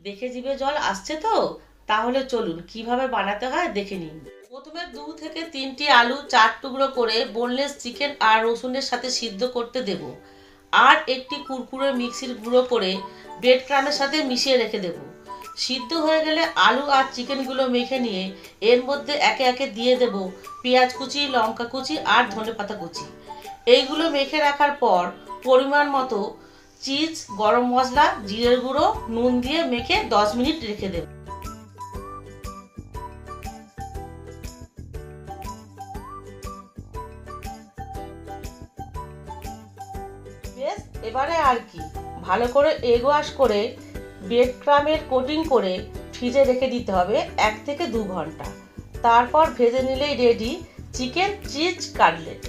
দেখে জিভে জল আসছে তো? তাহলে চলুন কিভাবে বানাতে হয় দেখে নিন। প্রথমে 2 থেকে 3টি আলু 4 টুকরো করে বোনলেস চিকেন আর রসুনের সাথে সিদ্ধ করতে দেব। আর একটি কুরকুরে মিক্সির গুঁড়ো করে ব্রেড ক্রামের সাথে মিশিয়ে রেখে দেব। সিদ্ধ হয়ে গেলে আলু আর চিকেনগুলো মেখে নিয়ে এর মধ্যে একে একে দিয়ে দেব পেঁয়াজ কুচি, লঙ্কা কুচি আর ধনেপাতা কুচি। এইগুলো মেখে রাখার পর পরিমাণ মতো চিজ, গরম মশলা, জিরের গুঁড়ো, নুন দিয়ে মেখে 10 মিনিট রেখে দেব। বেশ, এবারে আর কি, ভালো করে এগ ওয়াশ করে ব্রেড ক্রামের কোটিং করে ফ্রিজে রেখে দিতে হবে 1 থেকে 2 ঘন্টা। তারপর ভেজে নিলেই রেডি চিকেন চিজ কাটলেট।